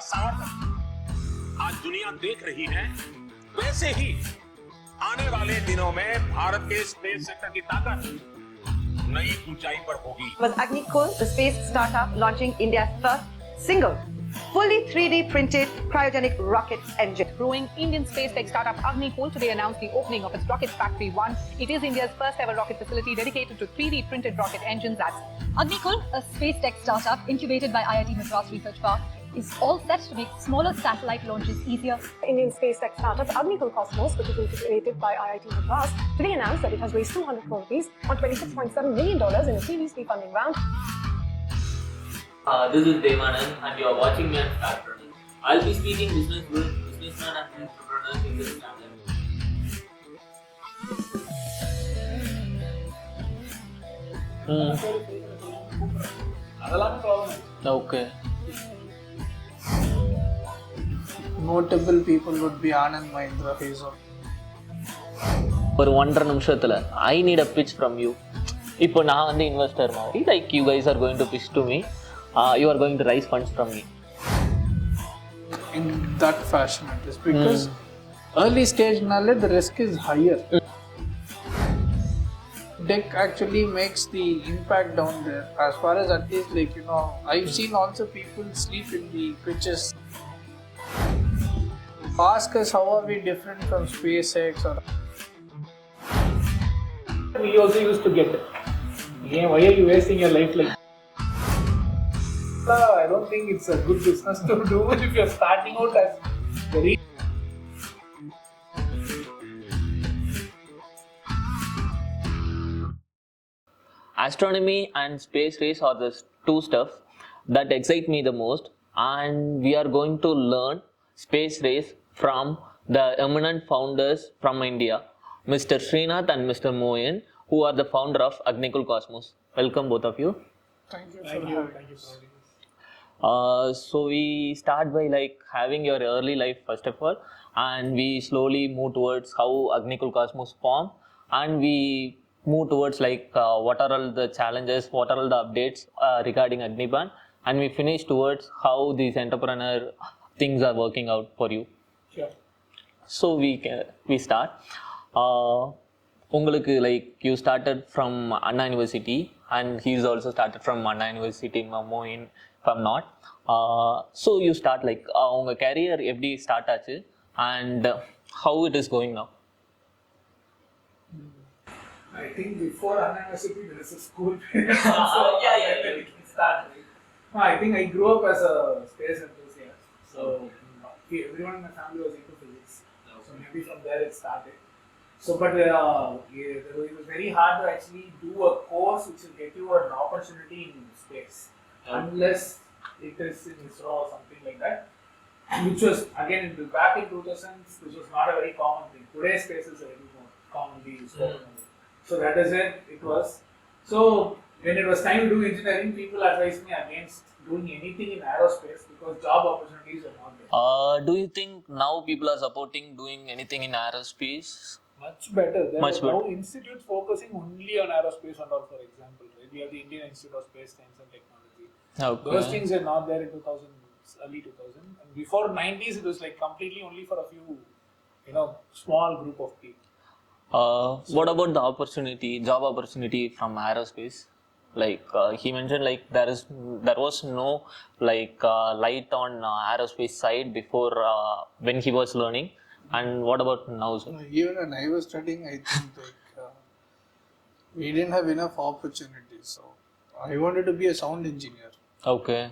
सामर्थ्य आज दुनिया देख रही है, वैसे ही आने वाले दिनों में भारत के स्पेस सेक्टर की ताकत नई ऊंचाई पर होगी. Was Agnikul, the space startup launching India's first single fully 3D printed cryogenic rocket engine. Growing Indian space tech startup Agnikul today announced the opening of its Rocket Factory 1. It is India's first ever rocket facility dedicated to 3D printed rocket engines. That's Agnikul, a space tech startup incubated by IIT Madras Research Park, is all set to make smaller satellite launches easier. Indian space tech startup Agnikul Cosmos, which is incubated by IIT Madras, today announced that it has raised 200 crore rupees on $26.7 million in a Series B funding round. This is Devanand and you are watching me on Start-Preneur. I'll be speaking businessmen and entrepreneurs in this channel. Okay. Notable people would be Anand Mahindra Hazel. ஒரு 1.5 நிமிஷத்துல I need a pitch from you. இப்போ நான் வந்து investor மாதிரி like you guys are going to pitch to me, you are going to rice funds from me. In that fashion it is because early stage knowledge the risk is higher. Tech actually makes the impact down there as far as at least like I've seen also people sleep in the pitches. Ask us how are we different from SpaceX or we also used to get why are you wasting your life like I don't think it's a good business to do if you're starting out as very Astronomy and space race are the two stuff that excite me the most, and we are going to learn space race from the eminent founders from India, Mr. Srinath and Mr Moin, who are the founder of Agnikul Cosmos. Welcome both of you. thank you. So we start by like having your early life first of all, and we slowly move towards how Agnikul Cosmos formed, and we move towards like what are all the challenges, what are all the updates regarding Agnibaan, and we finish towards how these entrepreneur things are working out for you. sure. So we start. உங்களுக்கு like you started from Anna University and he's also started from Anna University Moin if I'm not. So you start like உங்க career எப்படி start ஆச்சு and how it is going now? I think before Anna University there is a school We can start. No, I think I grew up as a space enthusiast, so everyone in my family was into physics, so maybe from there it started. So but it was very hard to actually do a course which will get you an opportunity in space unless it is in ISRO or something like that, which was again back in 2000s, which was not a very common thing. Today space is a very more commonly used. So that is it was. So when it was time to do engineering, people advised me against doing anything in aerospace because job opportunities are not there. Do you think now people are supporting doing anything in aerospace? Much better. There Much are now better. institutes focusing only on aerospace and all, for example. Right? We have the Indian Institute of Space Science and Technology. Okay. Those things are not there in 2000s, early 2000. And before 90s, it was like completely only for a few, small group of people. What about the job opportunity from aerospace? Like he mentioned, like there was no like light on aerospace side before when he was learning. And what about now, sir? Even when I was studying, I think like we didn't have enough opportunities. So I wanted to be a sound engineer. Okay.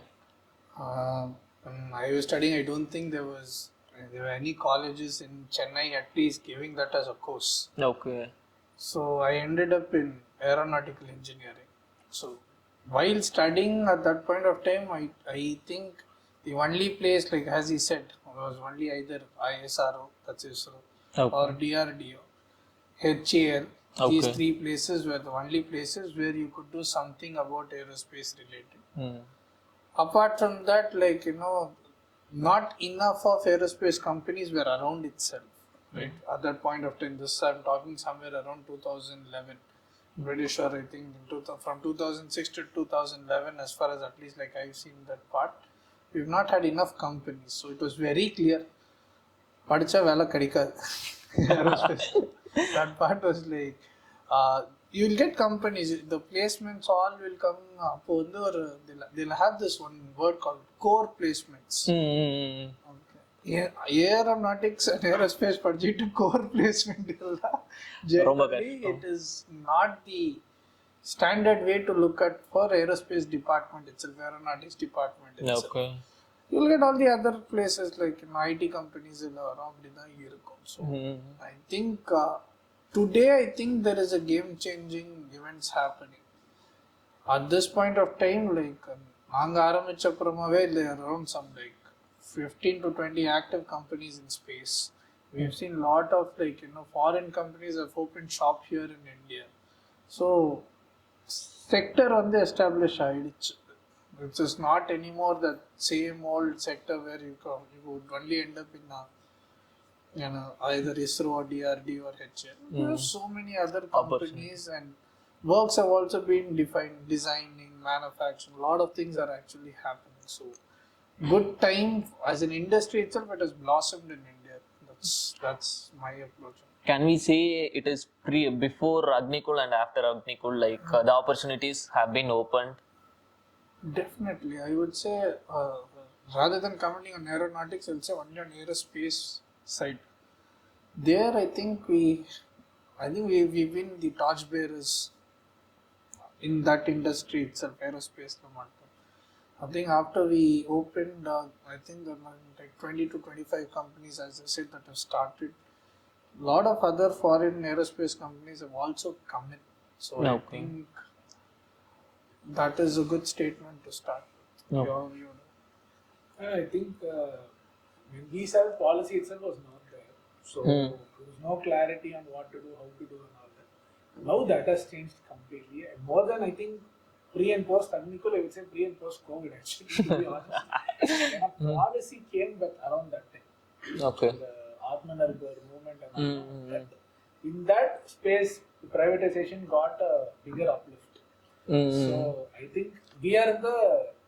When I was studying, I don't think there were any colleges in Chennai at least giving that as a course. Okay. So I ended up in aeronautical engineering. So while studying at that point of time, I think the only place, like as he said, was only either ISRO, that's ISRO, or DRDO, HAL. These three places were the only places where you could do something about aerospace related. Apart from that, like not enough of aerospace companies were around itself. Right? At that point of time, this I'm talking somewhere around 2011. I'm pretty sure I think from 2006 to 2011, as far as at least like I've seen that part, we've not had enough companies. So it was very clear. படிச்சா வேலை கிடைக்காது. Aerospace. That part was like, you'll get companies, the placements all will come. அப்போ வந்து ஒரு they'll have this one word called core placements. Aeronautics and aerospace படிச்சிட்டு core placement இல்ல. Generally it is not the standard way to look at for aerospace department itself, aeronautics department itself. Okay. You'll get all the other places like IT companies around the so I think today I think there is a game changing events happening at this point of time. Like naanga aarambichapramaave there are around some like 15 to 20 active companies in space. We've seen a lot of like foreign companies have opened shop here in India. So sector on the established aidichu. It's just not anymore that same old sector where you would only end up in either ISRO or DRD or HL. There are so many other companies and works have also been defined, designing, manufacturing. A lot of things are actually happening. So good time as an industry itself, it has blossomed in India. That's my approach. Can we say it is before Agnikul and after Agnikul, like the opportunities have been opened? Definitely, I would say rather than commenting on aeronautics, I would say only on aerospace side. There, I think we've been the torchbearers in that industry itself, aerospace. I think after we opened, I think there were like 20 to 25 companies, as I said, that have started. A lot of other foreign aerospace companies have also come in. So I think that is a good statement to start with. I think we self policy itself was not there. So there was no clarity on what to do, how to do and all that. Now that has changed completely. And more than I think pre and post Agnikul, I would say pre and post COVID actually, to be honest. Policy came back around that time. Okay. The Atmanirbhar movement and all that. In that space, the privatization got a bigger uplift. So I think we are in the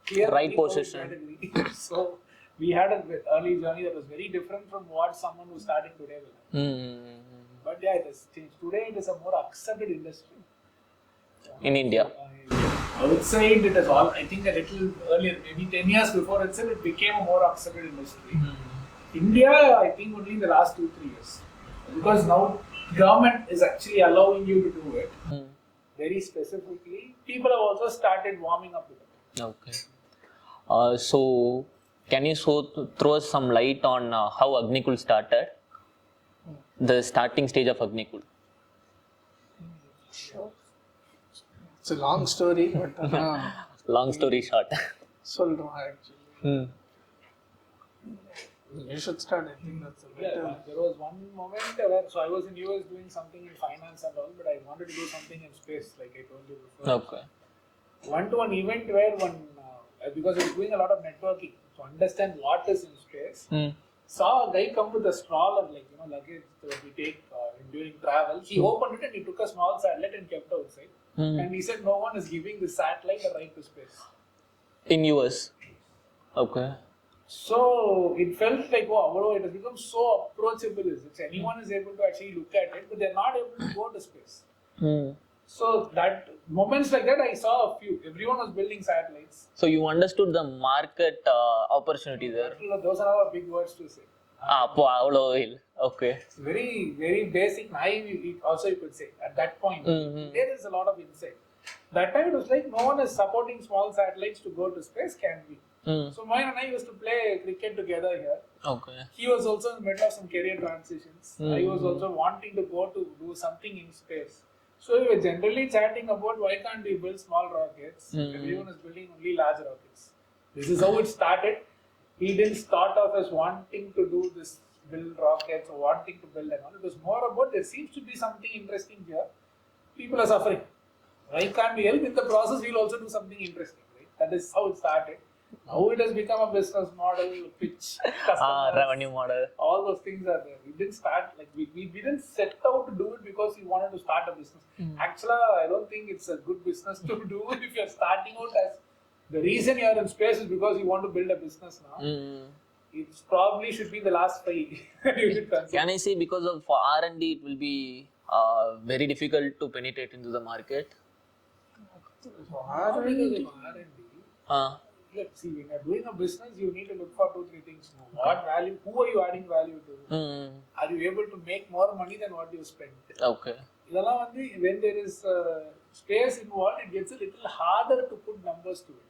clear right position. So we had an early journey that was very different from what someone who's starting today will have. But yeah, it has changed. Today it is a more accepted industry. In India? I would say it is all, I think a little earlier, maybe 10 years before itself, it became a more accepted industry. India, I think only in the last 2-3 years. Because now government is actually allowing you to do it. Very specifically, people have also started warming up with it. Okay. So, can you throw some light on how Agnikul started? The starting stage of Agnikul. Sure. It's a long story, but long story short. Solron actually. You should start. I think that's a better. Yeah, there was one moment where I was in US doing something in finance and all, but I wanted to do something in space, like I told you before. Okay. Went to an event where because I was doing a lot of networking to understand what is in space. Saw a guy come with a stroller, like luggage that we take during travel. He opened it and he took a small satellite and kept outside. And he said no one is giving the satellite a right to space. In US. Okay. So it felt like, wow, it has become so approachable. Anyone is able to actually look at it, but they're not able to go to space. So that moments like that, I saw a few. Everyone was building satellites. So you understood the market opportunity there. Those are our big words to say. Okay. It's very, very basic, naive. Also, you could say at that point, there is a lot of insight. That time it was like no one is supporting small satellites to go to space. Can we? So Moin and I used to play cricket together here. Okay. He was also in the middle of some career transitions. I was also wanting to go to do something in space. So we were generally chatting about why can't we build small rockets? Everyone is building only large rockets. This is how it started. He didn't start off as wanting to do this, build rockets or wanting to build and all. It was more about there seems to be something interesting here. People are suffering. Why can't we help? In the process, we'll also do something interesting. Right? That is how it started. Now it has become a business model, pitch, customers, revenue model. All those things are there. We didn't start like we didn't set out to do it because we wanted to start a business. Actually, I don't think it's a good business to do if you're starting out as The reason you are in space is because you want to build a business now. It probably should be the last 5 you should consider. Can I say because of for R&D it will be very difficult to penetrate into the market? Not because of R&D. Look, see, when you're doing a business, you need to look for 2-3 things. What value? Who are you adding value to? Are you able to make more money than what you spend? Okay. இதெல்லாம் வந்து when there is space involved, it gets a little harder to put numbers to it.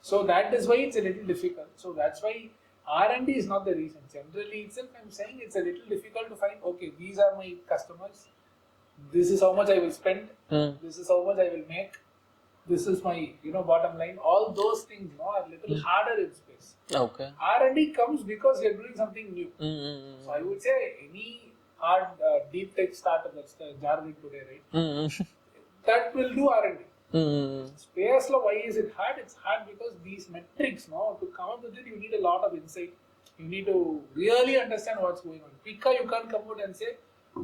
So that is why it's a little difficult. So that's why R&D is not the reason. Generally itself, I'm saying it's a little difficult to find, okay, these are my customers. This is how much I will spend. This is how much I will make. This is my, bottom line. All those things, are a little harder in space. Okay. R&D comes because you're doing something new. So I would say any hard deep tech startup, that's the jargon today, right? That will do R&D. Space law, why is it hard? It's hard because these metrics, to come up with it, you need a lot of insight. You need to really understand what's going on. Pika, you can't come out and say,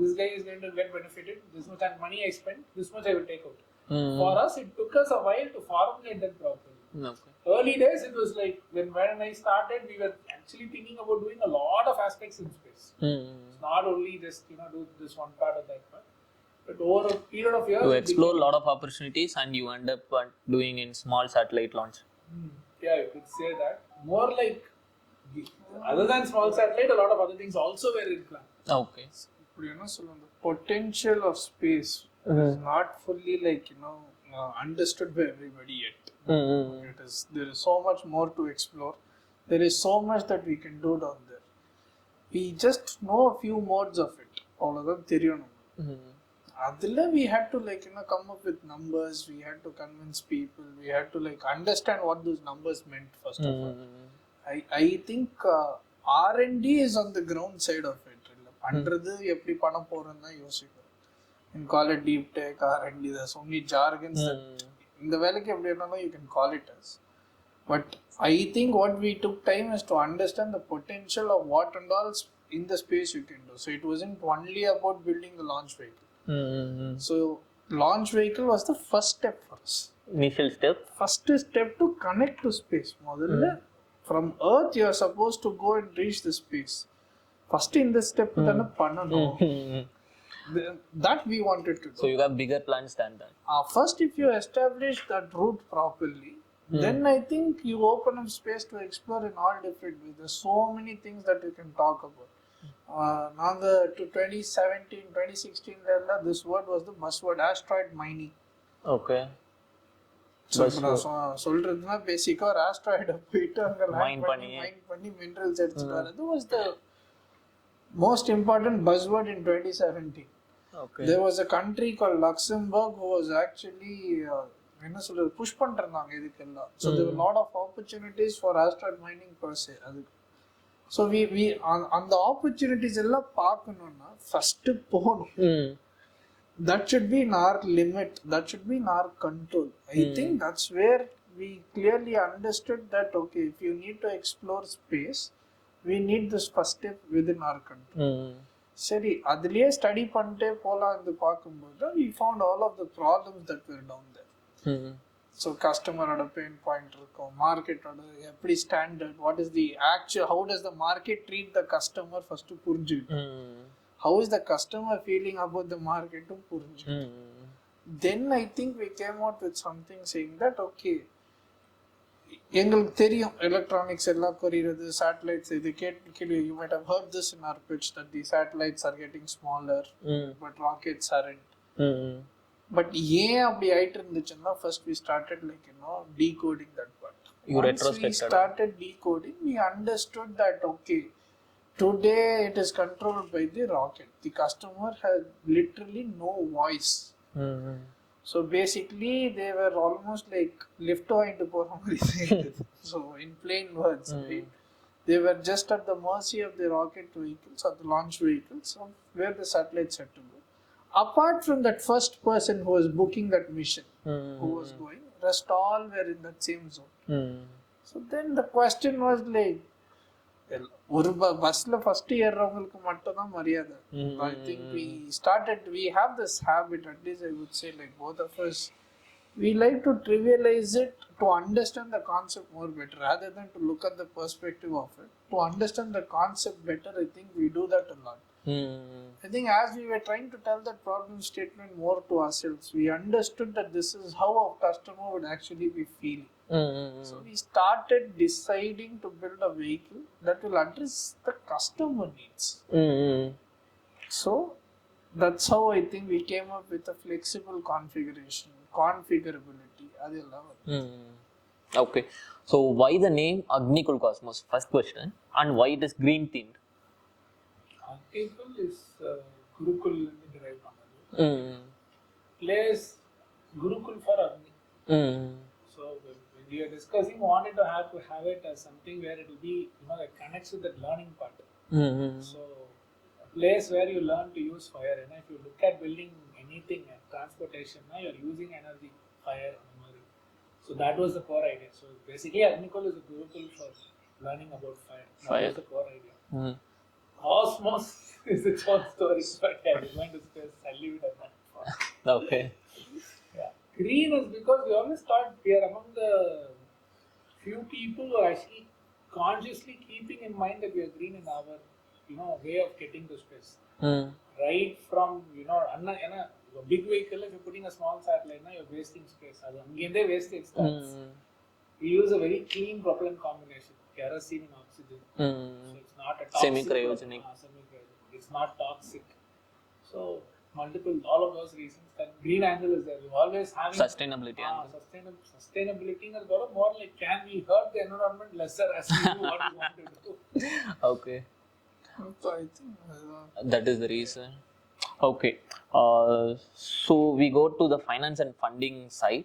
this guy is going to get benefited, this much money I spent, this much I will take out. For us, it took us a while to formulate that properly. Okay. Early days, it was like, when I started, we were actually thinking about doing a lot of aspects in space. It's not only just, do this one part or that part. But over a period of years, you explore a lot of opportunities and you end up doing in small satellite launch. Yeah, you could say that. More like, other than small satellite, a lot of other things also were in plan. Okay. The potential of space is not fully understood by everybody yet. There is so much more to explore. There is so much that we can do down there. We just know a few modes of it. Avladhaan theriyum. Adilla we had to come up with numbers. We had to convince people. We had to understand what those numbers meant first of all. I think R&D is on the ground side of it. பண்றது எப்படி பண்ண போறோம்னு தான் யோசிக்கிறோம். You can call it deep tech, R&D. There's only jargons that இந்த வேலைக்கு எப்படி இருந்தாலும் you can call it as. But I think what we took time is to understand the potential of what and all in the space you can do. So it wasn't only about building the launch vehicle. So launch vehicle was the first step for us. Initial step. First step to connect to space. முதல்ல from Earth you are supposed to go and reach the space. First in this step தான பண்ணணும். That we wanted to do. So you have bigger plans than that. First, if you establish that route properly, then I think you open up space to explore in all different ways. There's so many things that you can talk about. Now to 2017, 2016, this word was the buzzword, asteroid mining. Okay. சொல்றதுன்னா பேசிக்கா ஒரு ஆஸ்ட்ராய்டை போயிட்டு அங்க மைன் பண்ணி minerals எடுத்துட்டு வரது was the most important buzzword in 2017. Okay. There was a country called Luxembourg who was actually என்ன சொல்றது புஷ் பண்ணிருந்தாங்க இதுக்கெல்லாம். So there were a lot of opportunities for asteroid mining per se. So we on the opportunities எல்லாம் பார்க்கணும்னா first போணும். That should be in our limit. That should be in our control. I think that's where we clearly understood that okay, if you need to explore space, we need this first step within our control. சரி அதுலயே study பண்ணிட்டே போலாம்னு பார்க்கும்போது we found all of the problems that were down there. So customer-oda pain point இருக்கும், market-oda எப்படி standard, what is the actual, how does the market treat the customer first புரிஞ்சுக்கிட்டு, how is the customer feeling about the market புரிஞ்சுக்கிட்டு. Then I think we came out with something saying that okay, எங்களுக்கு தெரியும் electronics எல்லாம் குறையிறது, satellites இது கேள்வி you might have heard this in our pitch that the satellites are getting smaller but rockets aren't. But ஏன் அப்படி ஆயிட்டு இருந்துச்சுன்னா first we started decoding that part. Once we started decoding, we understood that okay, today it is controlled by the rocket. The customer has literally no voice. So basically they were almost like lift into so in plain words, right? They were just at the mercy of the rocket vehicles or the launch vehicles of where the satellites had to go. Apart from that first person who was booking that mission, who was going, rest all were in that same zone. So then the question was like, ஒரு பஸ்ல first ஏறவங்களுக்கு மட்டும் தான் மரியாதை. I think we have this habit, at least I would say, like both of us we like to trivialize it to understand the concept more better rather than to look at the perspective of it. To understand the concept better, I think we do that a lot. I think as we were trying to tell that problem statement more to ourselves, we understood that this is how our customer would actually be feeling. So we started deciding to build a vehicle that will address the customer needs. So that's how I think we came up with a flexible configuration, configurability. Okay. So why the name Agnikul Cosmos? First question. And why it is green themed? Agnikul is Gurukul derived from it. Place Gurukul for Agni. So when we are discussing, we wanted to have it as something where it will be, that connects with that learning part. So a place where you learn to use fire. And if you look at building anything, transportation, you are using energy, fire, memory. So that was the core idea. So basically, Agnikul is a Gurukul for learning about fire. That was the core idea. Cosmos is its own story, but I was going to discuss. I'll leave it at that. Okay. Yeah. Green is because we always thought we are among the few people who are actually consciously keeping in mind that we are green in our, way of getting to space. Right from, a big vehicle, if you're putting a small satellite, you're wasting space. Again, they wastage starts. We use a very clean propellant combination, kerosene and oxygen. So it's not a toxic. Semi-cryogenic. It's not toxic. So all of those reasons. That green angle is there. We've always having Sustainability angle. Sustainability is more like, can we hurt the environment lesser as we do what we want to do? Okay. So I think that is the reason. Okay. So we go to the finance and funding side.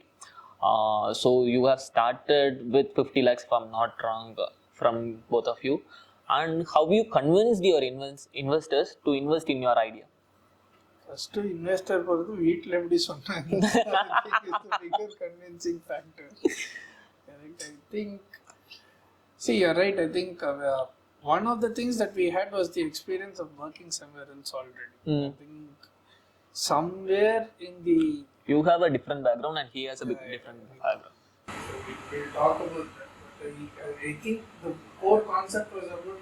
So you have started with 50 lakhs, if I'm not wrong, from both of you. And how you convinced your investors to invest in your idea? First investor பொறுத்து வீட்டில் எப்படி சொன்னாங்க is the bigger convincing factor. Correct. I think, see, you're right. I think one of the things that we had was the experience of working somewhere else already. I think somewhere in the... You have a different background and he has a bit different background. So we'll talk about that. But I think the core concept was about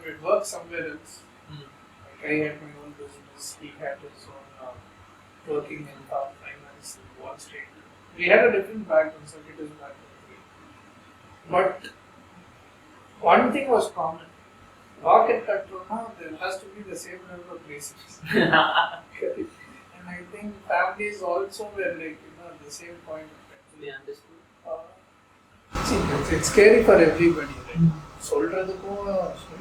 we work somewhere else. Like I had my own business, he had his own working in finance in Wall Street. We had a different background, circuitous background. But one thing was common. Rocket control, there has to be the same number of basics. And I think families also were at the same point of time. They understood. See, it's scary for everybody, right? Solradhukum,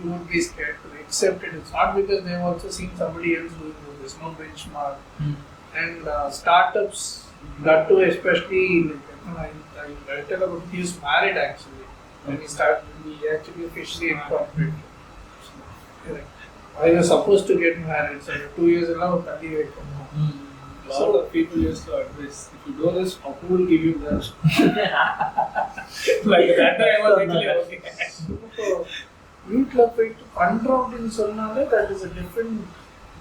you would be scared to accept it. It's not because they've also seen somebody else doing it. There's no benchmark. And startups, that too, especially, I'll tell about he was married actually. When he started, he actually officially incorporated. Correct. I was supposed to get married, so 2 years ago, A lot of people used to advise, if you do this, who will give you that? Like that I was actually okay. வீட்டில் போயிட்டு பண்ணுறோம் அப்படின்னு சொன்னாலே that is a different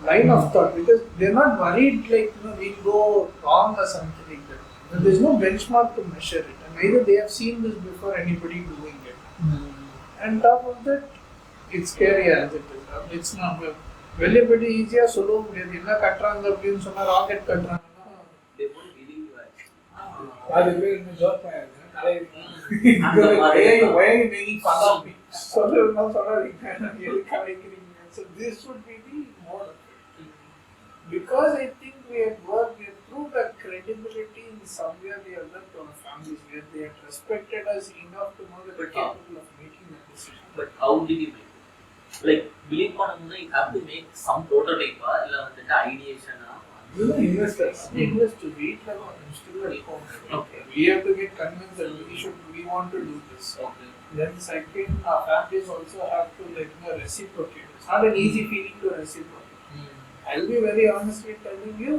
line of thought because they're not worried we'll go wrong or something like that. There's no benchmark to measure it and neither they have seen this before anybody doing it. And top of that, it's scary as it is. It's not வெளியே போய்ட்டு ஈஸியாக சொல்ல முடியாது என்ன கட்டுறாங்க அப்படின்னு சொன்னால் rocket கட்டுறாங்கன்னா அது பேர் என்ன ஜோக் பண்ணாங்க So this would be the more because I think we had proved that credibility in somewhere the other to our families where they had respected us enough to know that we're capable of making that decision. But how did you make it? Like, believe பண்ணனும்னா you have to make some prototype இல்ல வந்துட்டு ideation investors to read level still at home. Okay. We have to get convinced that we want to do this. Okay. Then second, our families also have to reciprocate. It's not an easy feeling to reciprocate. I'll be very honestly telling you,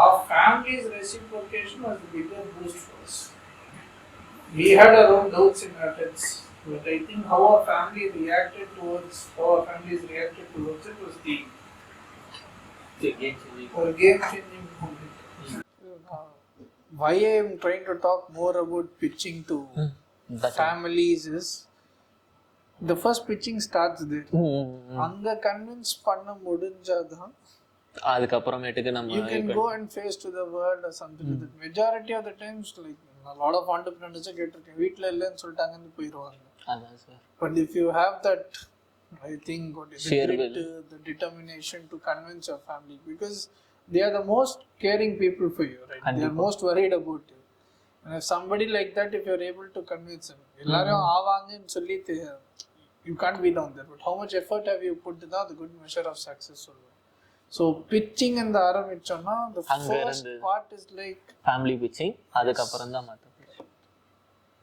our family's reciprocation was the bigger boost for us. We had our own doubts in our heads. But I think how our family reacted towards it was the game changing moment. why I am trying to talk more about pitching to families is the first pitching starts there. அங்க convince பண்ண முடிஞ்சாதான் அதுக்கப்புறமேட்டுக்கு நம்ம you can go and face to the world or something like that. Majority of the times like a lot of entrepreneurs கேட்டிருக்கேன் வீட்ல இல்லைன்னு சொல்லிட்டாங்கன்னு போயிடுவாங்க. அதான் sir. But if you have that, I think what is Sheer the grit, the determination to convince your family, because they are the most caring people for you, right? They are most worried about you. And if somebody like that, if you are able to convince them, எல்லாரும் ஆவாங்கன்னு சொல்லி you can't be down there. But how much effort have you put in the good measure of success? So pitching in the ஆரம்பிச்சோம்னா the first part is like family pitching. அதுக்கப்புறம் தான் மத்த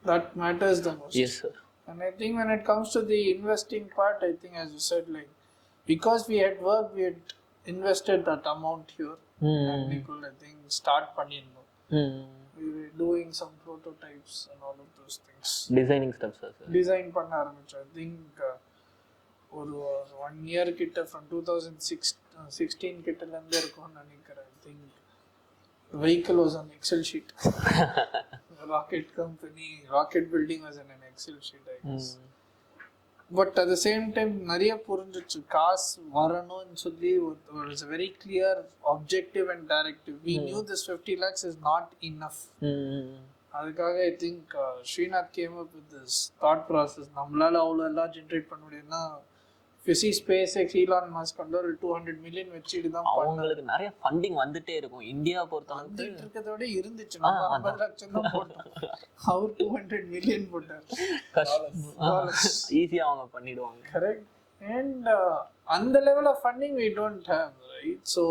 that matters the most. Yes sir. And I think when it comes to the investing part, I think as you said, like because we had worked, we had invested that amount here. Agnikul, I think Start-Preneur. We were doing some prototypes and all of those things. Designing stuff sir. Design பண்ண ஆரம்பிச்சோம். I think ஒரு 1 year கிட்ட from 2016 கிட்டல இருந்து இருக்கும்னு நினைக்கிறேன். I think the vehicle was on Excel sheet. Rocket company, rocket building was in an Excel sheet, I guess. But at the same time, நிறைய புரிஞ்சிச்சு காசு வரணும்னு சொல்லி was a very clear objective and directive. We knew this 50 lakhs is not enough. அதுக்காக I think Srinath came up with this thought process. நம்மளால அவ்வளோ எல்லாம் generate பண்ண முடியும்னா if you see SpaceX, Elon Musk வந்து ஒரு 200 million வச்சிட்டு தான் அவங்களுக்கு நிறைய ஃபண்டிங் வந்துட்டே இருக்கும். இந்தியா பொறுத்தளவுக்கு வந்துட்டு இருக்கதோட இருந்துச்சு. நம்ம 50 லட்சம் தான் போட்டோம். அவர் 200 million போட்டார். ஈஸியா அவங்க பண்ணிடுவாங்க. கரெக்ட். And அந்த level of funding we don't have, right? So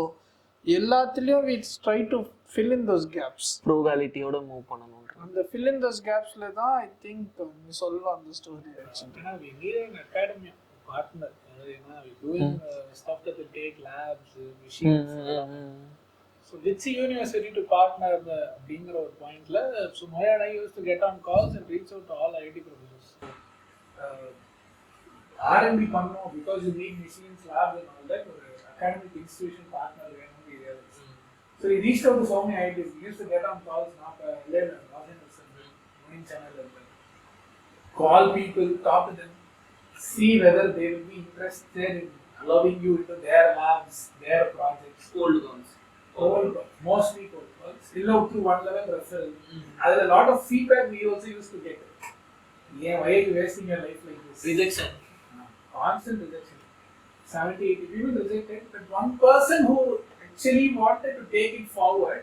எல்லாத்துலயும் we try to fill in those gaps. ப்ரோகாலிட்டியோட மூவ் பண்ணணும். அந்த fill in those gapsல தான் I think நீ சொல்லலாம் அந்த story actually. We need an academy partner. We're doing stuff that will take labs, machines. So which university to partner being our point la. So Moya and I used to get on calls and reach out to all IIT professors. R&D panno because you need machines, labs and all that. Or academic institution partner venum we realized. So we reached out to so many IITs. We used to get on calls now morning channel. Call people, talk to them, see whether they will be interested in allowing you into their labs, their projects. Cold ones. Mostly cold ones. Still out to one level referral. There's a lot of feedback we also used to get. Yeah, why are you wasting your life like this? Rejection. Constant rejection. 70, 80 people rejected, but one person who actually wanted to take it forward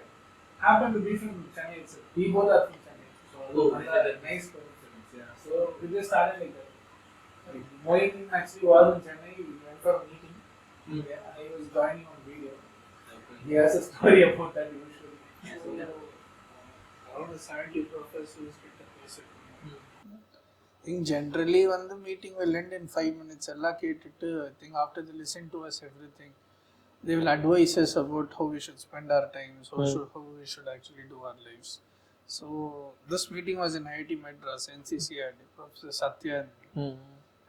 happened to be from Chennai itself. We both are from Chennai. So another nice coincidence. Yeah. So we just started like that. Moin actually was in Chennai. We went for a meeting. Yeah, I was joining on video. He has a story about that usually. So, around 70 professors get a basic. I think generally when the meeting will end in 5 minutes, I think after they listen to us everything, they will advise us about how we should spend our time, how we should actually do our lives. So this meeting was in IIT Madras, NCCRD, Professor Satya and me.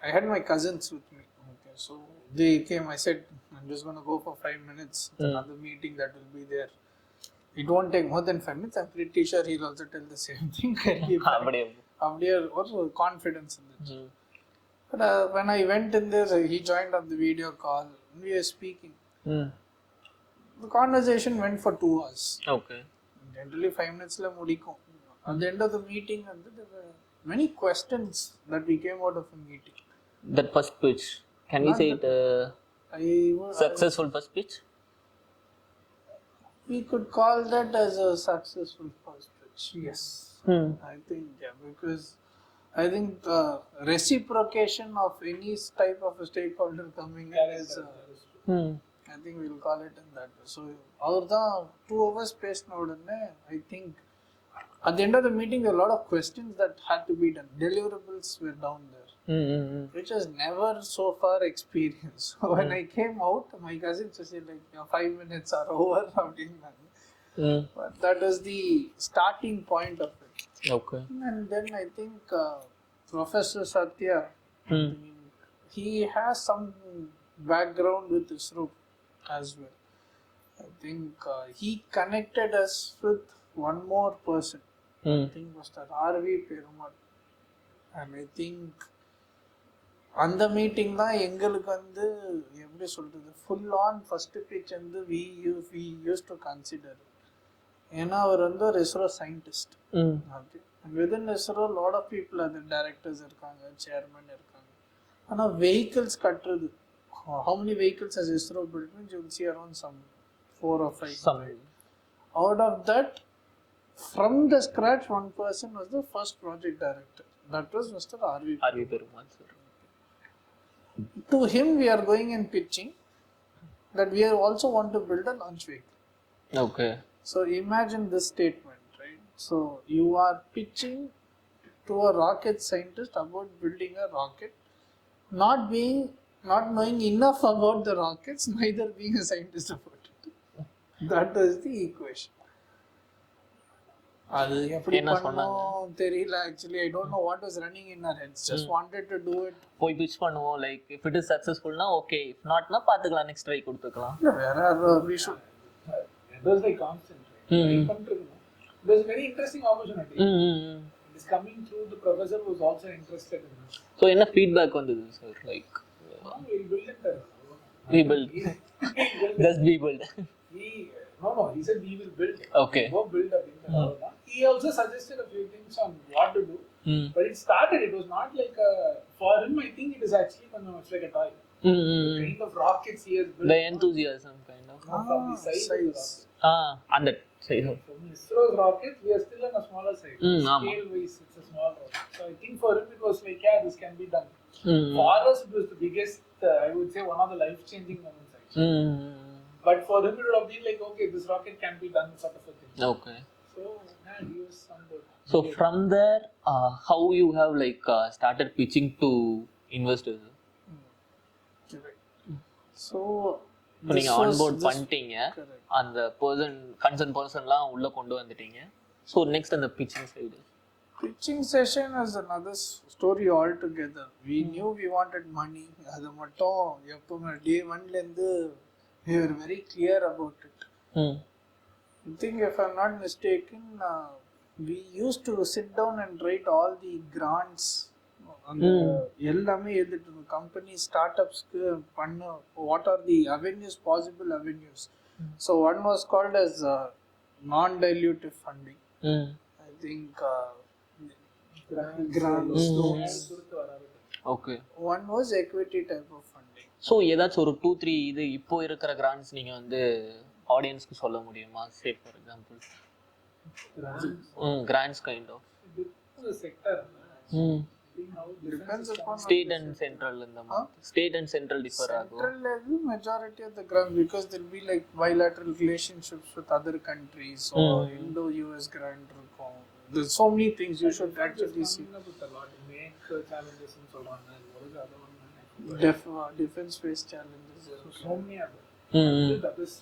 I had my cousins with me. Okay, so they came. I said, I'm just going to go for 5 minutes. Another meeting that will be there. It won't take more than 5 minutes. I'm pretty sure he'll also tell the same thing. Also confidence in this. But when I went in there, he joined on the video call. We were speaking. The conversation went for 2 hours. Okay. Generally 5 minutes la mudikum. At the end of the meeting, there were many questions that we came out of a meeting. That first pitch, can we say it successful first pitch? We could call that as a successful first pitch. Yes. I think because I think reciprocation of any type of a stakeholder coming in is I think we'll call it in that way. So our 2 hours spaced now, I think at the end of the meeting there were a lot of questions that had to be done. Deliverables were down there. Which was never so far experienced. So when I came out, my cousins said like, 5 minutes are over. But that was the starting point of it. Okay. And then I think Professor Satya, he has some background with ISRO as well. I think he connected us with one more person. Hmm. I think Mr. R.V. Perumal. And I think அந்த meeting தான் எங்களுக்கு வந்து எப்படி சொல்றது full on first pitch வந்து we used to consider. ஏன்னா அவர் வந்து ஒரு ISRO scientist. Okay, and within ISRO lot of people அது டைரக்டர்ஸ் இருக்காங்க, சேர்மன் இருக்காங்க. ஆனால் வெஹிக்கிள்ஸ் கட்டுறது, how many vehicles has ISRO built? You will see around some 4 or 5. Out of that, from the scratch, one person was the first project director. That was Mr. R.V. Perumal sir. To him, we are going and pitching that we also want to build a launch vehicle. Okay. So imagine this statement, right? So you are pitching to a rocket scientist about building a rocket, not knowing enough about the rockets, neither being a scientist about it. That is the equation. அது எப்படி பண்ணோம் தெரியல. Actually, I don't know what was running in our heads. Just wanted to do it. போய் pitch பண்ணுவோம், like if it is successful na okay, if not na பாத்துக்கலாம், next try கொடுத்துக்கலாம். We should. It was like constant. It was a very interesting opportunity. It is coming through. The professor was also interested in it. So என்ன feedback வந்தது sir? Like we build it. We build. Just we build. No, he said we will build. Okay. Go build a build. He also suggested a few things on what to do. But it started, it was not like a, for him, I think it is actually it's like a toy. The kind of rockets he has built. The enthusiasm kind of. From the size. Of the rocket. And that size. From ISRO's rockets, we are still on a smaller size. Scale wise, it's a small rocket. So I think for him, it was like, yeah, this can be done. For us, it was the biggest, I would say, one of the life-changing moments actually. But for him, it would have been like, okay, this rocket can be done, sort of a thing. Okay. So, yeah, he was on board. So from there, how you have like started pitching to investors? So நீங்க onboard பண்ணிட்டீங்க, அந்த concerned personலாம் உள்ள கொண்டு வந்துட்டீங்க. So next அந்த pitching side. Pitching session is another story altogether. We knew we wanted money. அது மட்டும் எப்பவுமே day 1 ல இருந்து we were very clear about it. I think if I'm not mistaken, we used to sit down and write all the grants. எல்லாமே எழுதிட்டு இருந்தோம். Company ஸ்டார்ட்அப்ஸ்க்கு பண்ண what are the avenues, possible avenues. So one was called as non-dilutive funding. I think grants, loans. Okay. One was equity type of funding. So ஏதாச்சும் ஒரு 2-3 இது இப்போ இருக்கிற grants நீங்க வந்து ஆடியன்ஸ்க்கு சொல்ல முடியுமா? Say for example. Grants kind of. The sector. Depends upon State and central in the month. State and central differ ஆகும். Central level majority of the grants, because there will be like bilateral relationships with other countries or Indo-US grant இருக்கும். There's so many things you should actually see. Challenges and so on. What is the other one? Defense space challenges. So many others.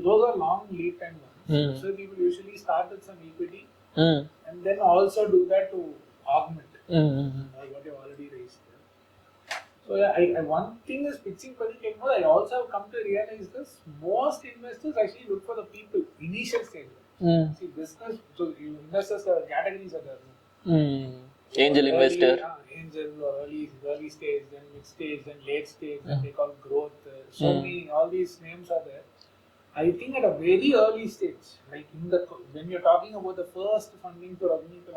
Those are long lead time ones. So people usually start with some equity and then also do that to augment what you've already raised. So yeah, one thing is pitching particularly more. I also have come to realize this. Most investors actually look for the people initial stage. See, business. So investors categories are there. Angel investor. Angel or early stage, then mid stage, then late stage, then they call growth. So many, all these names are there. I think at a very early stage, like when you're talking about the first funding for Agnikul,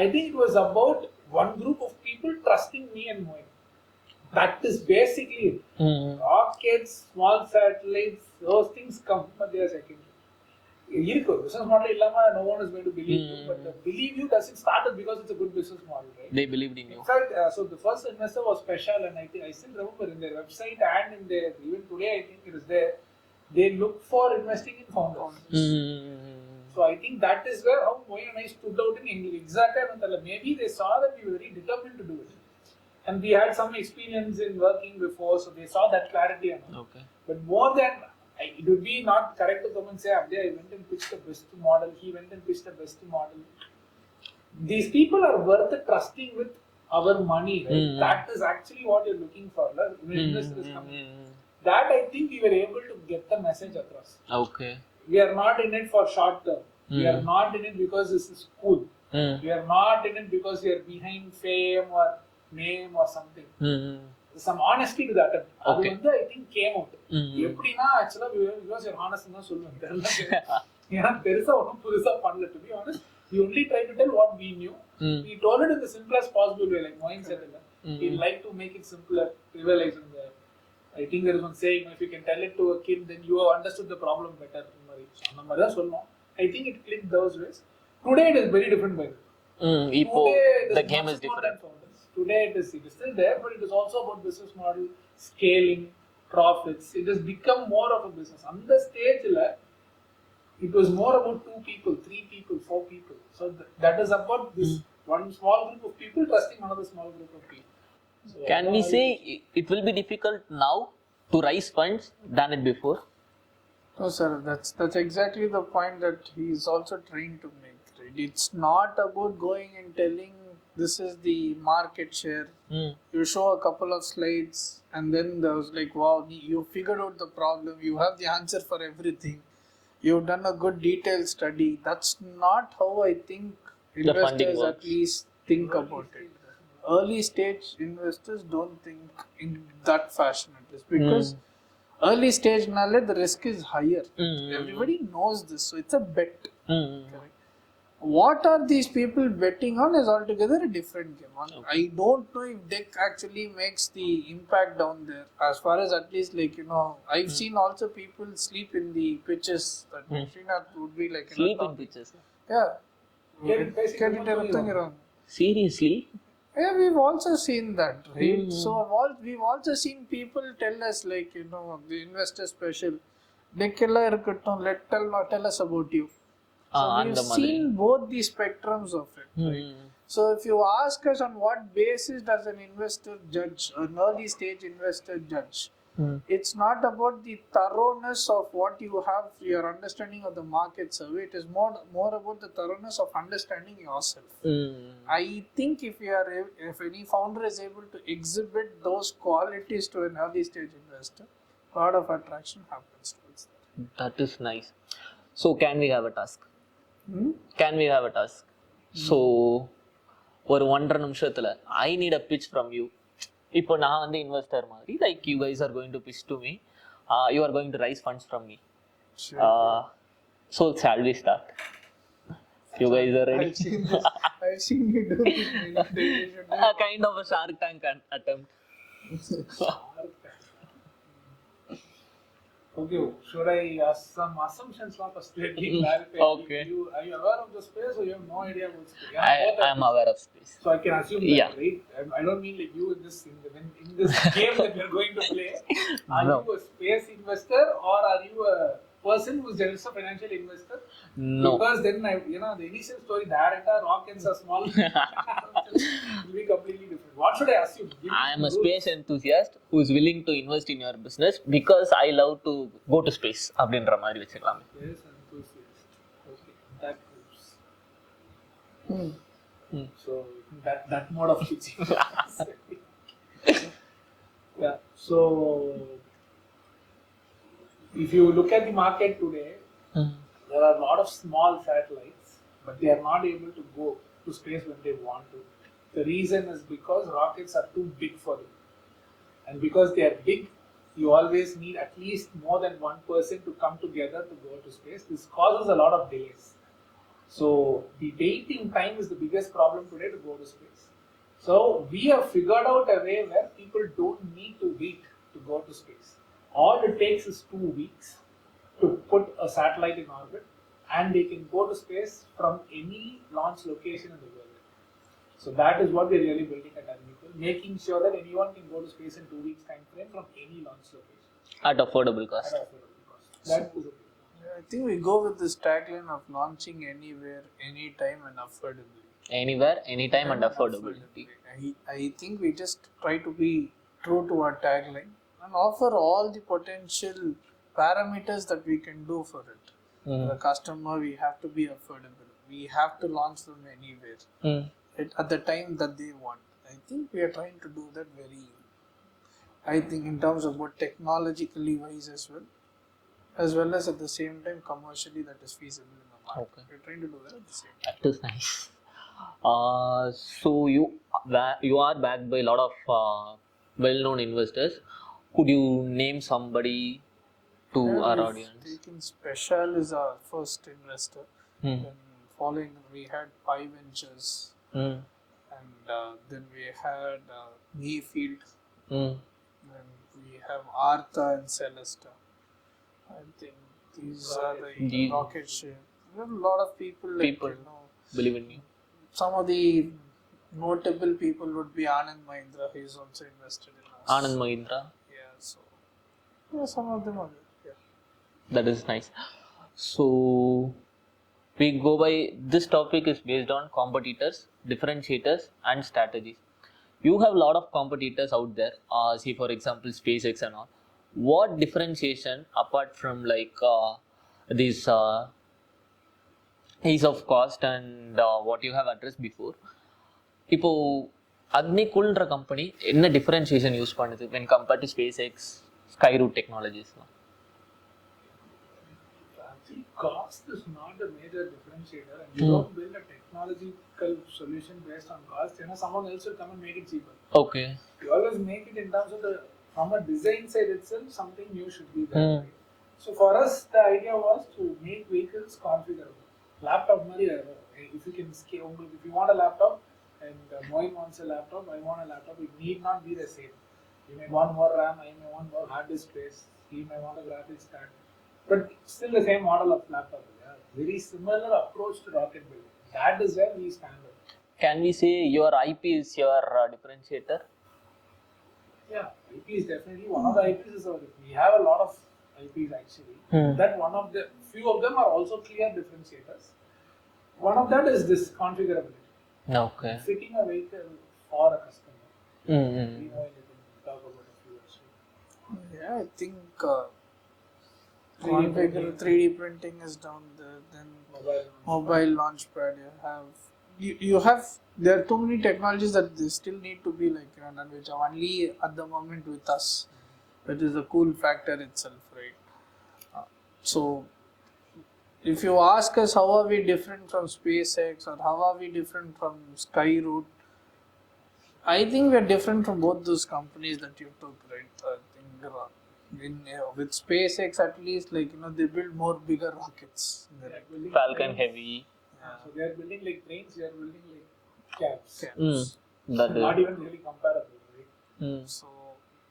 I think it was about one group of people trusting me and Moin. That is basically it. Rockets, small satellites, those things come, but they are secondary. Business model illama, no one is going to believe you, but believe you doesn't start because it's a good business model, right? They believed in you. In fact, so the first investor was special, and I still remember in their website and in their, even today I think it is there, they look for investing in founders. So I think that is where how Moin and I stood out in English. Exactly, maybe they saw that we were very determined to do it, and we had some experience in working before, so they saw that clarity. Okay. But more than it would be not correct to come and say, Abde, I went and pitched the best model, he went and pitched the best model. These people are worth trusting with our money, right? That is actually what you're looking for. When investors come in. That I think we were able to get the message across. Okay. We are not in it for short term. We are not in it because this is cool. We are not in it because we are behind fame or name or something. Some honesty to that. அது வந்து I think came out. எப்படின்னா actually because you're honest தான் சொல்லுவேன். ஏன்னா பெருசா ஒன்றும் புதுசா பண்ணல. To be honest, we only tried to tell what we knew. We told it in the simplest possible way, like Moin said. We like to make it simpler, trivializing the. I think there is one saying, if you can tell it to a kid, then you have understood the problem better. அந்த மாதிரி தான் சொல்லணும். I think it clicked those ways. Today it is very different by the way. Today the game is different. Today it is still there, but it is also about business model, scaling, profits. It has become more of a business. On the stage, it was more about 2 people, 3 people, 4 people. So that is about this one small group of people trusting another small group of people. So can we say it will be difficult now to raise funds than it before? No, sir. That's exactly the point that he is also trying to make. Right? It's not about going and telling this is the market share. You show a couple of slides and then there was like, wow, you figured out the problem. You have the answer for everything. You've done a good detailed study. That's not how I think investors at least think about it. Early stage investors don't think in that fashion at least because early stage knowledge, the risk is higher. Everybody knows this, so it's a bet. Correct? What are these people betting on is altogether a different game. I don't know if Dick actually makes the impact down there. As far as at least I've seen also people sleep in the pitches. That Srinath would be like sleep in pitches. Yeah. Seriously? Yeah, we've also seen that, right? So we've also seen people tell us the investor special. Tell us about you. So we've seen both the spectrums of it. Right? So if you ask us on what basis does an investor judge, an early stage investor judge, it's not about the thoroughness of what you have, your understanding of the market survey. It is more about the thoroughness of understanding yourself. I think if any founder is able to exhibit those qualities to an early stage investor, a lot of attraction happens towards that. That is nice. So can we have a task? Can we have a task? So ஒரு 1.5 நிமிஷத்துல I need a pitch from you. இப்போ நான் வந்து investor மாதிரி like you guys are going to pitch to me. You are going to raise funds from me. Sure. So shall we start? You guys are ready? I've seen you do this. A kind of a Shark Tank attempt. Okay, should I ask some assumptions for clarify? Okay. Are you aware of the space or you have no idea about space? I am aware of space. So I can assume that, right? I don't mean like you in this game that we are going to play. Are you a space investor or are you a person who's just a financial investor? No. Because then the initial story, the entire rockets are small. It will be completely different. What should I assume? I am a space enthusiast who is willing to invest in your business because I love to go to space. அப்படின்ற மாதிரி வெச்சுக்கலாம். Space enthusiast. Okay, that helps. So that mode of pitching. Yeah. So if you look at the market today, there are a lot of small satellites, but they are not able to go to space when they want to. The reason is because rockets are too big for them. And because they are big, you always need at least more than one person to come together to go to space. This causes a lot of delays. So the waiting time is the biggest problem today to go to space. So we have figured out a way where people don't need to wait to go to space. All it takes is 2 weeks to put a satellite in orbit and they can go to space from any launch location in the world. So that is what we're really building at Agnikul, making sure that anyone can go to space in 2 weeks time frame from any launch location. At affordable cost. That is okay. I think we go with this tagline of launching anywhere, anytime and affordably. Anywhere, anytime and affordability. I think we just try to be true to our tagline and offer all the potential parameters that we can do for it. The customer, we have to be affordable. We have to launch them anywhere at the time that they want. I think we are trying to do that very, I think in terms of what technologically wise as well. as well as at the same time commercially that is feasible in the market. Okay. We're trying to do that at the same time. That is nice. So you are backed by a lot of well-known investors. Could you name somebody to our We've audience? taken Special is our first investor. Hmm. Then following we had Pi Ventures, Hmm. and then we had Mayfield. Hmm. Then we have Artha and Celesta. I think these are the rocket ship. There are a lot of people like People you know. believe in you. Some of the notable people would be Anand Mahindra. He is also invested in us. Anand Mahindra. Yeah, so yeah, some of them are there. That is nice. So we go by this topic is based on competitors, differentiators, and strategies. You have a lot of competitors out there. See, for example, SpaceX and all. What differentiation apart from like these ease of cost and what you have addressed before? இப்போ அக்னிகுல்ன்ற company என்ன differentiation use பண்ணுது when compared to SpaceX, Skyroot technologies? Actually, cost is not a major differentiator, and you don't build a technological solution based on cost. You know, someone else will come and make it cheaper. Okay. You always make it in terms of from a design side itself, something new should be there. Right? So for us, the idea was to make vehicles configurable. Laptop, if you can scale, if you want a laptop, and Moin wants a laptop, I want a laptop, it need not be the same. You may want more RAM, I may want more hard disk space, he may want a graphics card, but still the same model of laptop. Yeah? Very similar approach to rocket building. That is where we stand up. Can we say your IP is your differentiator? Yeah, IP is definitely one of the IPs. Is we have a lot of IPs actually. That one of the few of them are also clear differentiators. One of that is this configurability. Okay. Fitting a vehicle for a customer. We know you can talk about a few also. Yeah, I think 3D printing is down there. Then mobile launchpad. You have there are too many technologies that they still need to be like done, which are only at the moment with us. That is the cool factor itself, right? So if you ask us how are we different from SpaceX or how are we different from Skyroot, I think we are different from both those companies that you took, right? I think with SpaceX at least, like they build more bigger rockets. Falcon Heavy. So they are building like trains, they are building like cabs. That Not even really comparable, right? So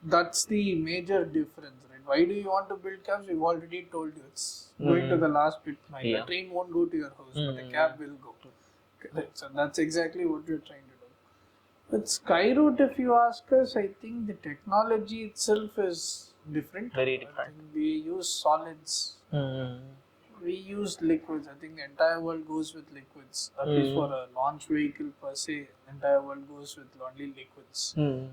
that's the major difference, right? Why do you want to build cabs? We've already told you it's going to the last bit. The train won't go to your house, but a cab will go. Right. So that's exactly what we're trying to do. With Skyroot, if you ask us, I think the technology itself is different. Very different. I think we use solids. We use liquids. I think the entire world goes with liquids. At least for a launch vehicle per se, the entire world goes with only liquids.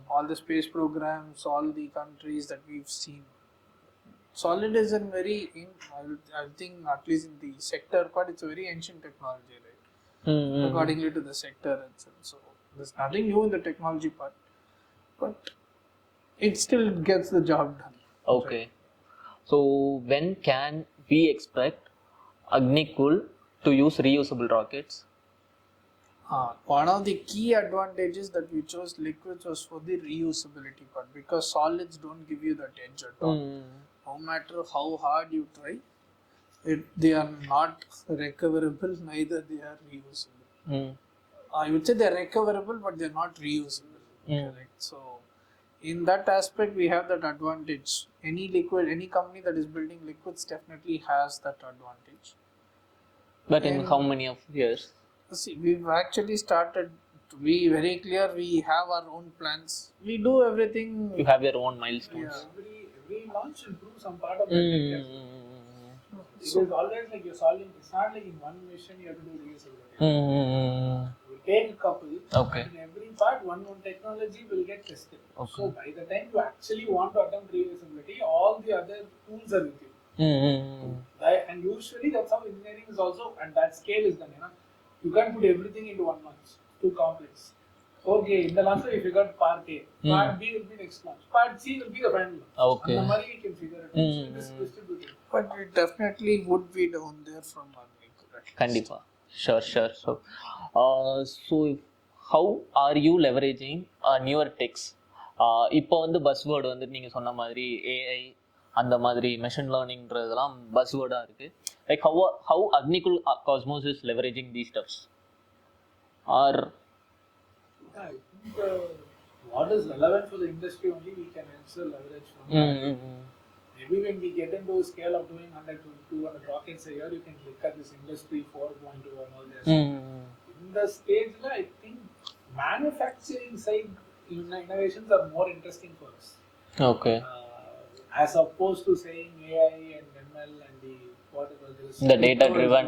All the space programs, all the countries that we've seen. Solid is a I think at least in the sector part, it's a very ancient technology, right? Accordingly to the sector itself. So there's nothing new in the technology part, but it still gets the job done. Okay. So when can we expect Agnikul to use reusable rockets? One of the key advantages that we chose liquids was for the reusability part, because solids don't give you that edge at all. No matter how hard you try, they are not recoverable, neither they are reusable. I would say they are recoverable, but they are not reusable. Correct. So in that aspect, we have that advantage. Any company that is building liquids definitely has that advantage. But in how many of years? See, we've actually started to be very clear. We have our own plans. We do everything. You have your own milestones. Every launch will prove some part of it. It is always like you're solving. It's not like in one mission you have to do reusability. We take a couple. Okay. In every part, one technology will get tested. Okay. So by the time you actually want to attempt reusability, all the other tools are with you. And usually that's how engineering is also, and that scale is done. You can't put everything into one month. It's too complex. Okay, in the launch we figured part A. Part B will be next launch. Part C will be the final launch. Okay. And the money we can figure it out. So it is distributed. But it definitely would be down there from Agnikul. Kandipa. Sure. So how are you leveraging newer techs? இப்போ வந்து பஸ்வேர்டு வந்து நீங்கள் சொன்ன மாதிரி AI அந்த மாதிரி machine லேர்னிங்கிறதுலாம் பஸ்வேர்டாக இருக்குது. Like how Agnikul Cosmos is leveraging these stuffs? Or I think what is relevant for the industry only we can also leverage from. Maybe when we get into a scale of doing 100 to 200 rockets a year, you can look at this industry 4.2 and all this. In the stage, I think manufacturing side innovations are more interesting for us. okay, As opposed to saying AI and ML and the data driven.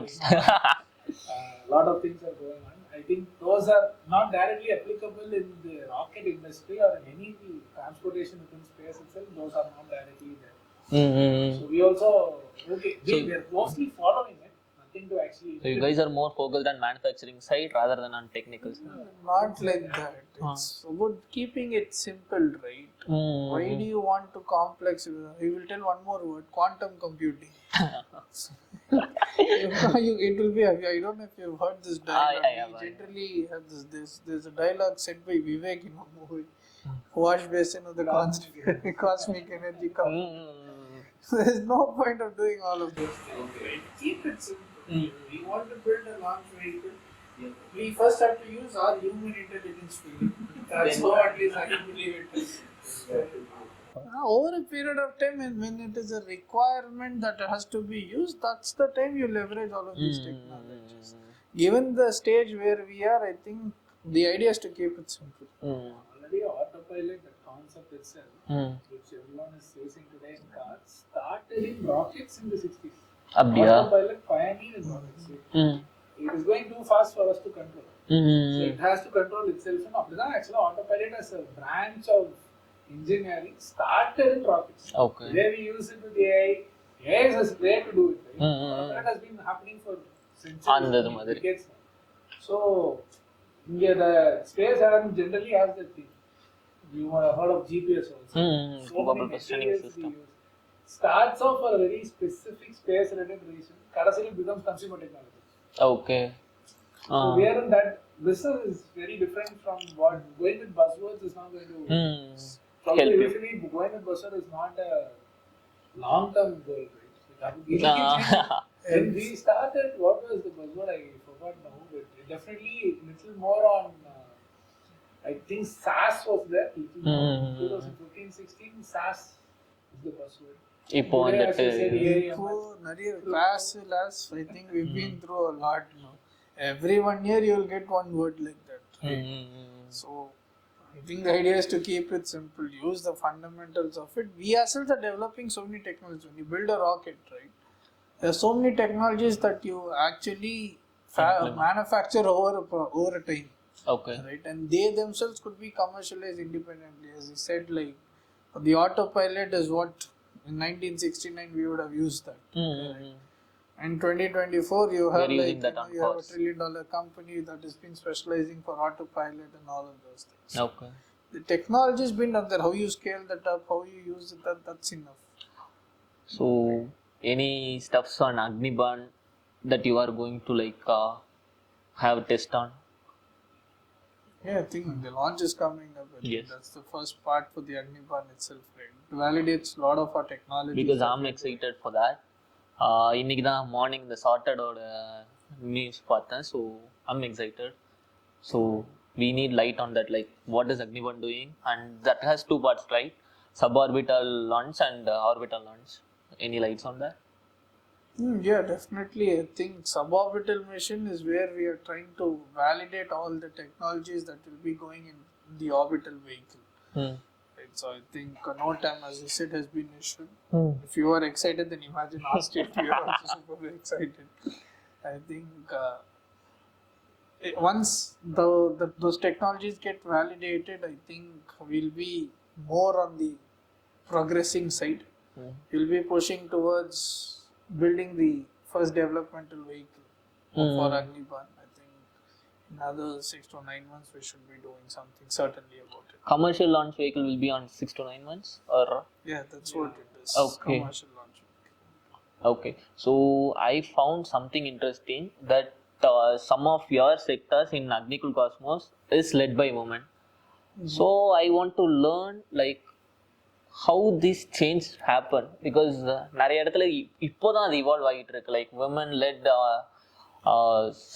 A lot of things are going on. I think those are not directly applicable in the rocket industry or in any transportation within space itself. Those are not directly there. So we also we are mostly following it. Nothing to actually. So you guys are more focused on manufacturing side rather than on technical side. Not like that. It's about keeping it simple, right? Why do you want to complex? You will tell one more word: quantum computing. It will be. I don't know if you've heard this dialogue. We generally have this. There's a dialogue said by Vivek in a movie. Wash basin of the cosmic energy. There's no point of doing all of this. Keep it simple. We want to build a launch vehicle. We first have to use our human intelligence to it. That's how at least I believe it is. Over a period of time, and when it is a requirement that has to be used, that's the time you leverage all of these technologies. Given the stage where we are, I think the idea is to keep it simple. Already autopilot, the concept itself, which everyone is using today in cars, started in rockets in the 60s. Autopilot pioneered in rockets. It is going too fast for us to control. So it has to control itself. And actually, autopilot as a branch of engineering started in rockets. Okay. Where we use it with AI. AI is a way to do it. Right? That has been happening for centuries, decades now. So, the space airline generally has that thing. You have heard of GPS also. So many materials we use. Starts off for a very specific space-related reason. Karasili becomes consumer technology. Okay. So we are in that. Business is very different from what going with buzzwords is not going to. Probably usually going with buzzword is not a long-term goal, right? When we started, what was the buzzword? I forgot now, but definitely little more on. I think SaaS was there. 2015-16, SaaS is the buzzword. இப்போ வந்துட்டு I think we've been through a lot now. Every 1 year you will get one word like that. So I think the idea is to keep it simple, use the fundamentals of it. We ourselves are developing so many technologies. When you build a rocket, right, there are so many technologies that you actually manufacture over a time. Okay. Right, and they themselves could be commercialized independently. As you said, like the autopilot is what in 1969 we would have used that. Right? In 2024, you have you have $1 trillion company that has been specializing for autopilot and all of those things. Okay. The technology has been up there. How you scale that up, how you use it, that's enough. So, any stuffs on Agnibaan that you are going to have test on? Yeah, I think the launch is coming up. Yes. That's the first part for the Agnibaan itself, right? It validates a lot of our technology. Because I'm excited for that. இன்னைக்கு தான் morning இந்த சார்ட்டடோட news பார்த்தேன். So I'm excited. So we need light on that, like what is Agnibaan doing, and that has two parts, right? Suborbital launch and orbital launch. Any lights on that? Yeah, definitely. I think suborbital mission is where we are trying to validate all the technologies that will be going in the orbital vehicle. Right, so I think NOTAM, as you said, has been issued. If you are excited, then imagine our state, we are also super excited. I think once those technologies get validated, I think we'll be more on the progressing side. We'll be pushing towards building the first developmental vehicle for Agnibaan. I think another 6 to 9 months we should be doing something certainly about it. Commercial launch vehicle will be on 6 to 9 months, or Yeah, that's what it is. Okay. Commercial launch. okay. So I found something interesting that some of your sectors in Agnikul Cosmos is led by women. So I want to learn like how this change happen, because நிறைய இடத்துல இப்போதான் அது evolve ஆகிட்டு இருக்கு, like women led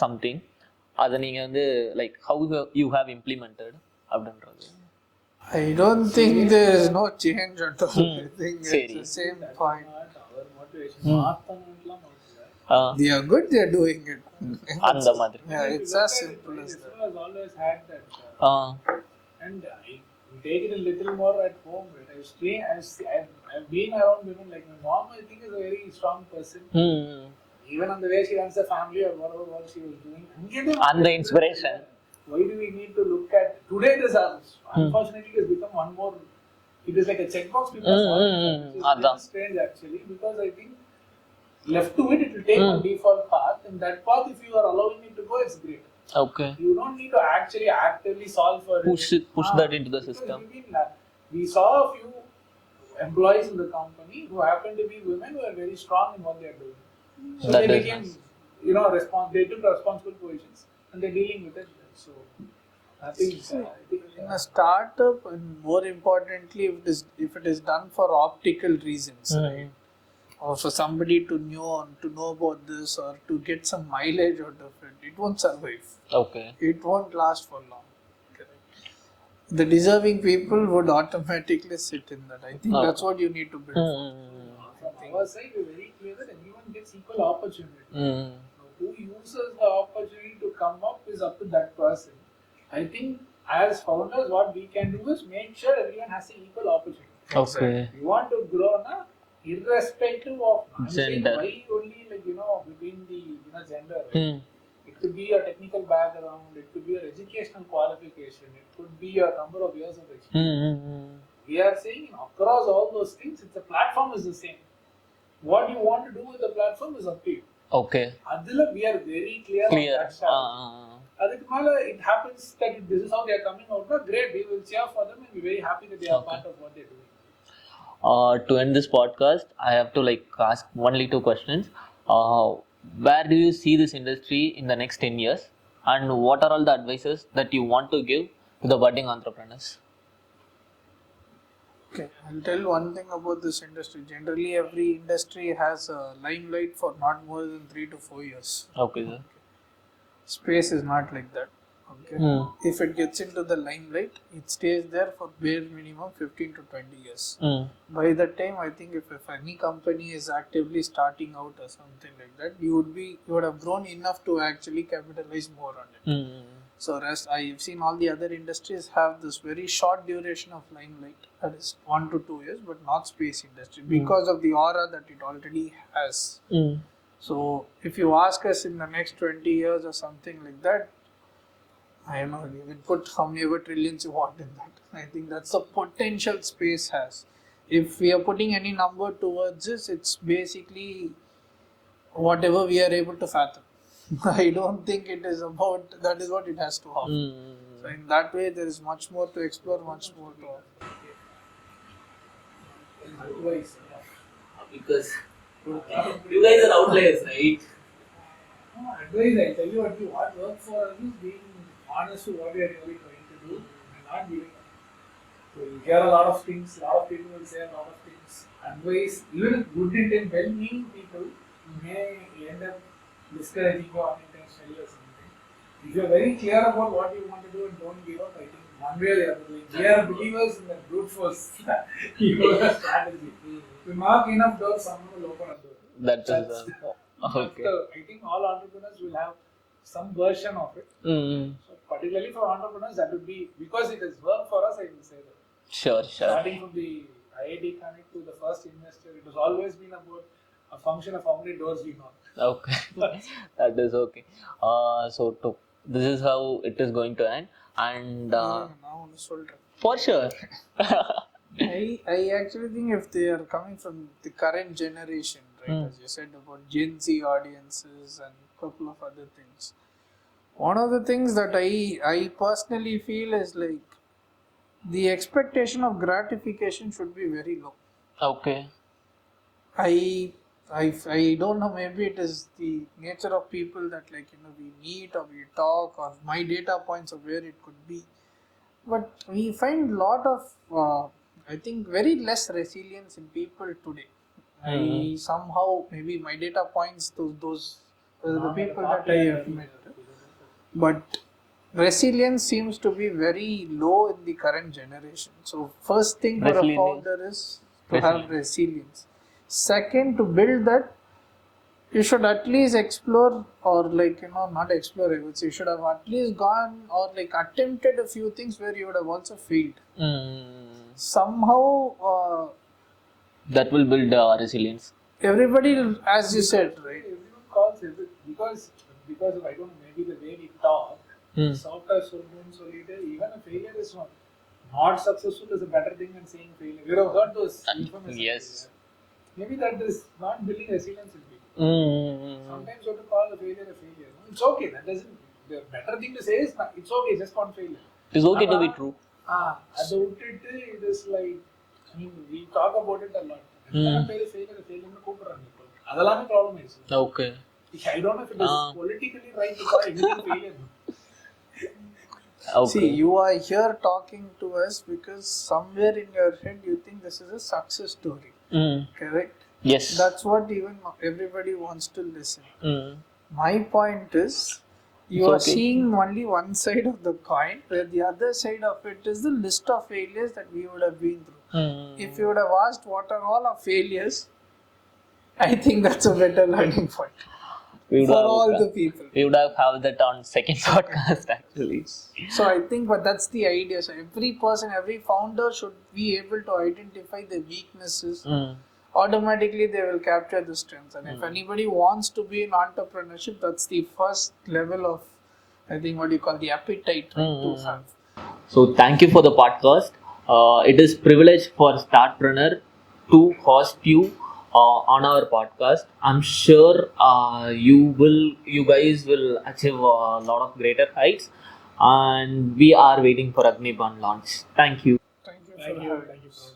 something. அதை நீங்க வந்து like how you have implemented அப்படின்றது. I don't think there is no change at all. I think சரி. it's the same point. Our motivation. They are good, they are doing it. அந்த மாதிரி. Yeah, it's as simple as that. has always had that. And I take it a little more at home. Right? I've been around women. Like my mom, I think, is a very strong person. Even on the way she runs the family or whatever work she was doing. And the inspiration. Why do we need to look at today? This unfortunately has become one more. It is like a checkbox people solve. Which is strange actually, because I think left to it will take a default path, and that path, if you are allowing it to go, it's great. Okay. You don't need to actually actively solve for Push that into the system. We saw a few employees in the company who happened to be women who are very strong in what they are doing. So That they is became, nice. They took responsible positions and they're dealing with it. So I think In a startup, and more importantly, if it is done for optical reasons, right? Or for somebody to know about this or to get some mileage out of it, it won't survive. Okay. It won't last for long. Correct. The deserving people would automatically sit in that. I think that's what you need to build. from our side, we're very clear that everyone gets equal opportunity. Who uses the opportunity to come up is up to that person. I think as founders, what we can do is make sure everyone has an equal opportunity. Okay. We want to grow now, irrespective of Gender. why only between the gender. Right? It could be your technical background, it could be your educational qualification, it could be your number of years of experience. We are saying across all those things, it's the platform is the same. What you want to do with the platform is up to you. Okay. Adila, we are very clear. On that strategy. It happens that this is how they are coming out. Great, we will cheer for them and be very happy that they are part of what they are doing. To end this podcast, I have to ask only 2 questions. Where do you see this industry in the next 10 years? And what are all the advices that you want to give to the budding entrepreneurs? Okay, I'll tell one thing about this industry. Generally, every industry has a limelight for not more than 3 to 4 years. Okay, sir. Space is not like that. Okay. If it gets into the limelight, it stays there for bare minimum 15 to 20 years. By that time, I think if any company is actively starting out or something like that, you would have grown enough to actually capitalize more on it. So rest, I've seen all the other industries have this very short duration of limelight, that is 1 to 2 years, but not space industry because of the aura that it already has. So if you ask us in the next 20 years or something like that, I don't know, you will put how many ever trillions you want in that. I think that's the potential space has. If we are putting any number towards this, it's basically whatever we are able to fathom. I don't think it is about, that is what it has to offer. So in that way, there is much more to explore, much more to offer. Advice. Because you guys are outliers, right? No, advice, I tell you what works for us is being honest to what we are really trying to do and not giving up. So you hear a lot of things, a lot of people will say a lot of things. Advice, even good intent, well-meaning people may end up discouraging you unintentionally or something. If you are very clear about what you want to do and don't give up, I think one way or the other, we are believers in the brute force. You know the strategy. If you knock enough doors, someone will open a door. That is okay. I think all entrepreneurs will have some version of it. So particularly for entrepreneurs, that would be, because it has worked for us, I will say that. Sure. Starting from the IIT Connect to the first investor, it has always been about a function of how many doors we knock. Okay. That is okay. This is how it is going to end. And for sure. I actually think if they are coming from the current generation, right, as you said about Gen Z audiences and a couple of other things, One of the things that I personally feel is like the expectation of gratification should be very low. Okay. I don't know, maybe it is the nature of people that we meet or we talk or my data points of where it could be. But we find lot of I think very less resilience in people today. I somehow maybe my data points to those the people that I have met. But resilience seems to be very low in the current generation. So first thing for a founder is to have resilience. Second, to build that, you should at least explore or not explore, I would say you should have at least gone or attempted a few things where you would have also failed. Somehow That will build resilience. everybody, as you said, right? Everyone calls it because of, I don't know, maybe the way we talk, software even a failure is not successful is a better thing than saying failure. You have heard those infamous Yes. Maybe that is not building resilience in people. Sometimes you have to call a failure a failure. It's okay. That doesn't. The better thing to say is it's okay. Just on failure. It's okay to be true. At the root it is like, I mean, we talk about it a lot. Failure adalame problem is. Okay. I don't know if it is politically right to call anything failure. Okay. See, you are here talking to us because somewhere in your head you think this is a success story. Correct? Yes. That's what even everybody wants to listen. My point is, you are seeing only one side of the coin, where the other side of it is the list of failures that we would have been through. If you would have asked what are all our failures, I think that's a better learning point for all the people. We would have that on second podcast actually. So I think, but that's the idea. So every person, every founder should be able to identify the weaknesses. Automatically they will capture the strengths. And if anybody wants to be in entrepreneurship, that's the first level of, I think, what you call the appetite to have. So thank you for the podcast. It is privilege for Start-Preneur to host you on our podcast. I'm sure you guys will achieve a lot of greater heights, and we are waiting for Agnibaan launch. Thank you. Thank you for having us.